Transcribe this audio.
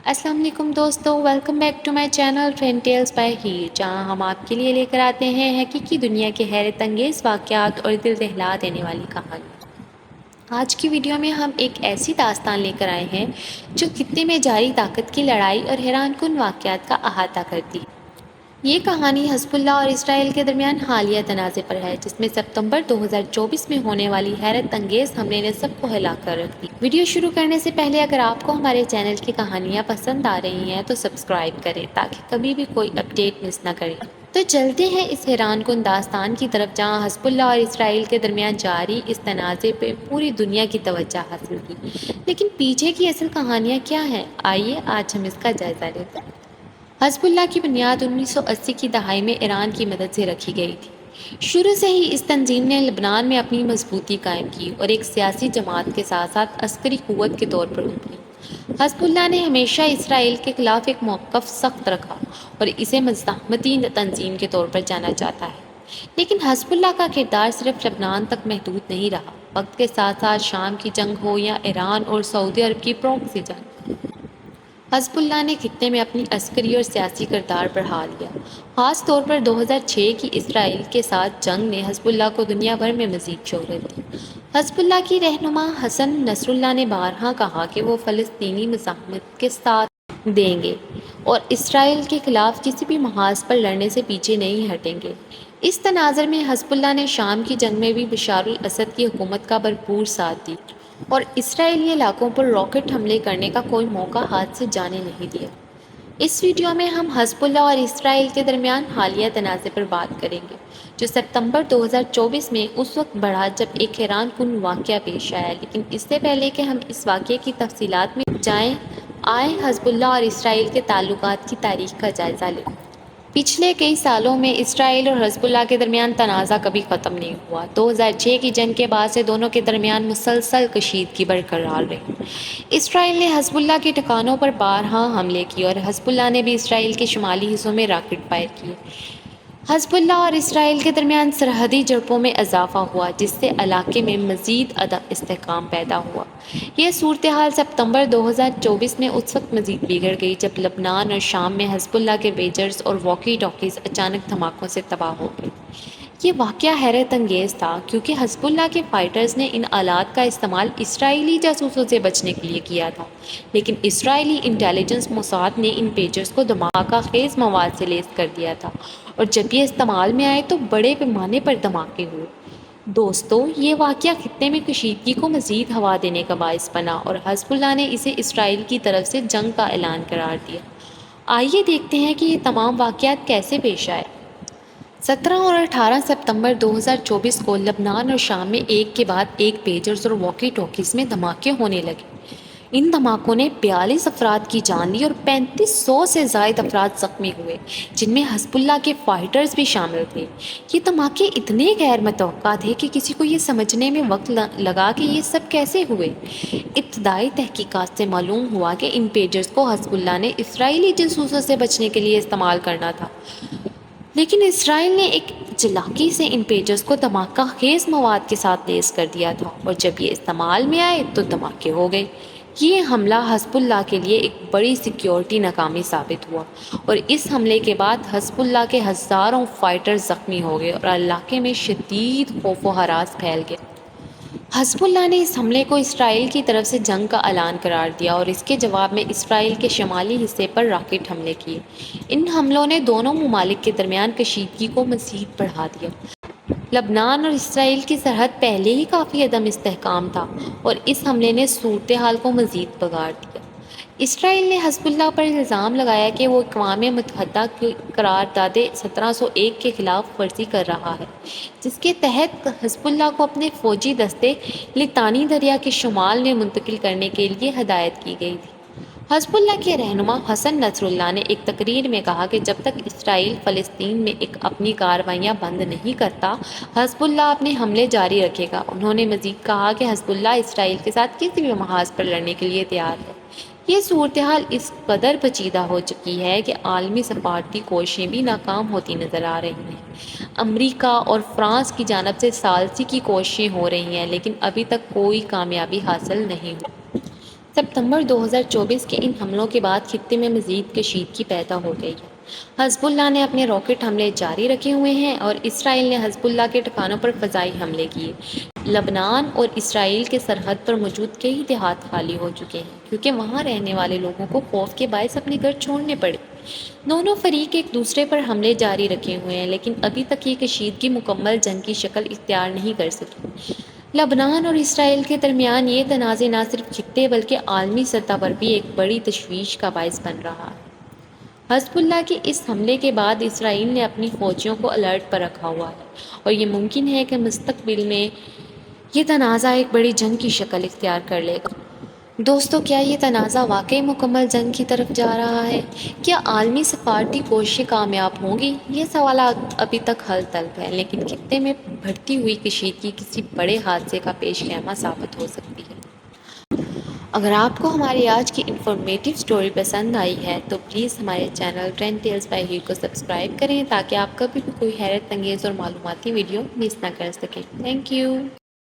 السلام علیکم دوستو، welcome back to my channel trend tales by Heer, جہاں ہم آپ کے لیے لے کر آتے ہیں حقیقی دنیا کے حیرت انگیز واقعات اور دل دہلا دینے والی کہانی۔ آج کی ویڈیو میں ہم ایک ایسی داستان لے کر آئے ہیں جو خطے میں جاری طاقت کی لڑائی اور حیران کن واقعات کا احاطہ کرتی ہے۔ یہ کہانی حزب اللہ اور اسرائیل کے درمیان حالیہ تنازع پر ہے، جس میں ستمبر 2024 میں ہونے والی حیرت انگیز حملے نے سب کو ہلا کر رکھ دی۔ ویڈیو شروع کرنے سے پہلے اگر آپ کو ہمارے چینل کی کہانیاں پسند آ رہی ہیں تو سبسکرائب کریں تاکہ کبھی بھی کوئی اپڈیٹ مس نہ کریں۔ تو چلتے ہیں اس حیران کن داستان کی طرف، جہاں حزب اللہ اور اسرائیل کے درمیان جاری اس تنازع پہ پوری دنیا کی توجہ حاصل کی۔ لیکن پیچھے کی اصل کہانیاں کیا ہیں؟ آئیے آج ہم اس کا جائزہ لیتے ہیں۔ حزب اللہ کی بنیاد 1980 کی دہائی میں ایران کی مدد سے رکھی گئی تھی۔ شروع سے ہی اس تنظیم نے لبنان میں اپنی مضبوطی قائم کی اور ایک سیاسی جماعت کے ساتھ ساتھ عسکری قوت کے طور پر ابھری۔ حزب اللہ نے ہمیشہ اسرائیل کے خلاف ایک موقف سخت رکھا اور اسے مزاحمتی تنظیم کے طور پر جانا جاتا ہے۔ لیکن حزب اللہ کا کردار صرف لبنان تک محدود نہیں رہا۔ وقت کے ساتھ ساتھ شام کی جنگ ہو یا ایران اور سعودی عرب کی پراکسی جنگ، حزب اللہ نے خطے میں اپنی عسکری اور سیاسی کردار بڑھا لیا۔ خاص طور پر 2006 کی اسرائیل کے ساتھ جنگ نے حزب اللہ کو دنیا بھر میں مزید شہرت دی۔ حزب اللہ کی رہنما حسن نصر اللہ نے بارہا کہا کہ وہ فلسطینی مزاحمت کے ساتھ دیں گے اور اسرائیل کے خلاف کسی بھی محاذ پر لڑنے سے پیچھے نہیں ہٹیں گے۔ اس تناظر میں حزب اللہ نے شام کی جنگ میں بھی بشار الاسد کی حکومت کا بھرپور ساتھ دی اور اسرائیلی علاقوں پر راکٹ حملے کرنے کا کوئی موقع ہاتھ سے جانے نہیں دیا۔ اس ویڈیو میں ہم حزب اللہ اور اسرائیل کے درمیان حالیہ تنازع پر بات کریں گے، جو ستمبر 2024 میں اس وقت بڑھا جب ایک حیران کن واقعہ پیش آیا۔ لیکن اس سے پہلے کہ ہم اس واقعے کی تفصیلات میں جائیں، آئیں حزب اللہ اور اسرائیل کے تعلقات کی تاریخ کا جائزہ لیں۔ پچھلے کئی سالوں میں اسرائیل اور حزب اللہ کے درمیان تنازع کبھی ختم نہیں ہوا۔ 2006 کی جنگ کے بعد سے دونوں کے درمیان مسلسل کشیدگی برقرار رہی۔ اسرائیل نے حزب اللہ کے ٹھکانوں پر بارہا حملے کیے اور حزب اللہ نے بھی اسرائیل کے شمالی حصوں میں راکٹ فائر کیے۔ حزب اللہ اور اسرائیل کے درمیان سرحدی جھڑپوں میں اضافہ ہوا، جس سے علاقے میں مزید عدم استحکام پیدا ہوا۔ یہ صورتحال ستمبر 2024 میں اس وقت مزید بگڑ گئی جب لبنان اور شام میں حزب اللہ کے پیجرز اور واکی ٹاکیز اچانک دھماکوں سے تباہ ہو گئے۔ یہ واقعہ حیرت انگیز تھا کیونکہ حزب اللہ کے فائٹرز نے ان آلات کا استعمال اسرائیلی جاسوسوں سے بچنے کے لیے کیا تھا، لیکن اسرائیلی انٹیلیجنس موساد نے ان پیجرز کو دھماکہ خیز مواد سے لیس کر دیا تھا اور جب یہ استعمال میں آئے تو بڑے پیمانے پر دھماکے ہوئے۔ دوستو، یہ واقعہ خطے میں کشیدگی کو مزید ہوا دینے کا باعث بنا اور حزب اللہ نے اسے اسرائیل کی طرف سے جنگ کا اعلان قرار دیا۔ آئیے دیکھتے ہیں کہ یہ تمام واقعات کیسے پیش آئے۔ 17 اور 18 ستمبر 2024 کو لبنان اور شام میں ایک کے بعد ایک پیجرز اور واکی ٹاکیز میں دھماکے ہونے لگے۔ ان دھماکوں نے 42 افراد کی جان لی اور 3500 سے زائد افراد زخمی ہوئے، جن میں حزب اللہ کے فائٹرز بھی شامل تھے۔ یہ دھماکے اتنے غیر متوقع تھے کہ کسی کو یہ سمجھنے میں وقت لگا کہ یہ سب کیسے ہوئے۔ ابتدائی تحقیقات سے معلوم ہوا کہ ان پیجرز کو حزب اللہ نے اسرائیلی جاسوسوں سے بچنے کے لیے استعمال کرنا تھا، لیکن اسرائیل نے ایک چالاکی سے ان پیجرز کو دھماکہ خیز مواد کے ساتھ لیس کر دیا تھا اور جب یہ استعمال میں آئے تو دھماکے ہو گئے۔ یہ حملہ حزب اللہ کے لیے ایک بڑی سیکیورٹی ناکامی ثابت ہوا اور اس حملے کے بعد حزب اللہ کے ہزاروں فائٹر زخمی ہو گئے اور علاقے میں شدید خوف و ہراس پھیل گیا۔ حزب اللہ نے اس حملے کو اسرائیل کی طرف سے جنگ کا اعلان قرار دیا اور اس کے جواب میں اسرائیل کے شمالی حصے پر راکٹ حملے کیے۔ ان حملوں نے دونوں ممالک کے درمیان کشیدگی کو مزید بڑھا دیا۔ لبنان اور اسرائیل کی سرحد پہلے ہی کافی عدم استحکام تھا اور اس حملے نے صورتحال کو مزید بگاڑ دیا۔ اسرائیل نے حزب اللہ پر الزام لگایا کہ وہ اقوام متحدہ کی قرارداد 1701 کے خلاف ورزی کر رہا ہے، جس کے تحت حزب اللہ کو اپنے فوجی دستے لطانی دریا کے شمال میں منتقل کرنے کے لیے ہدایت کی گئی تھی۔ حزب اللہ کے رہنما حسن نصر اللہ نے ایک تقریر میں کہا کہ جب تک اسرائیل فلسطین میں اپنی کارروائیاں بند نہیں کرتا، حزب اللہ اپنے حملے جاری رکھے گا۔ انہوں نے مزید کہا کہ حزب اللہ اسرائیل کے ساتھ کسی بھی محاذ پر لڑنے کے لیے تیار ہے۔ یہ صورتحال اس قدر پیچیدہ ہو چکی ہے کہ عالمی سفارتی کوششیں بھی ناکام ہوتی نظر آ رہی ہیں۔ امریکہ اور فرانس کی جانب سے ثالثی کی کوششیں ہو رہی ہیں، لیکن ابھی تک کوئی کامیابی حاصل نہیں ہوئی۔ ستمبر 2024 کے ان حملوں کے بعد خطے میں مزید کشیدگی پیدا ہو گئی ہے۔ حزب اللہ نے اپنے راکٹ حملے جاری رکھے ہوئے ہیں اور اسرائیل نے حزب اللہ کے ٹھکانوں پر فضائی حملے کیے۔ لبنان اور اسرائیل کے سرحد پر موجود کئی دیہات خالی ہو چکے ہیں کیونکہ وہاں رہنے والے لوگوں کو خوف کے باعث اپنے گھر چھوڑنے پڑے۔ دونوں فریق ایک دوسرے پر حملے جاری رکھے ہوئے ہیں، لیکن ابھی تک یہ کشیدگی مکمل جنگ کی شکل اختیار نہیں کر سکی۔ لبنان اور اسرائیل کے درمیان یہ تنازع نہ صرف خطے بلکہ عالمی سطح پر بھی ایک بڑی تشویش کا باعث بن رہا ہے۔ حزب اللہ کے اس حملے کے بعد اسرائیل نے اپنی فوجیوں کو الرٹ پر رکھا ہوا ہے اور یہ ممکن ہے کہ مستقبل میں یہ تنازع ایک بڑی جنگ کی شکل اختیار کر لے گا۔ دوستو، کیا یہ تنازع واقعی مکمل جنگ کی طرف جا رہا ہے؟ کیا عالمی سفارتی کوششیں کامیاب ہوں گی؟ یہ سوالات ابھی تک حل طلب ہیں، لیکن خطے میں بڑھتی ہوئی کشیدگی کسی بڑے حادثے کا پیش خیمہ ثابت ہو سکتی ہے۔ اگر آپ کو ہماری آج کی انفارمیٹیو سٹوری پسند آئی ہے تو پلیز ہمارے چینل ٹرینڈ ٹیلز بائی ہیر کو سبسکرائب کریں تاکہ آپ کبھی بھی کوئی حیرت انگیز اور معلوماتی ویڈیو مس نہ کر سکیں۔ Thank you.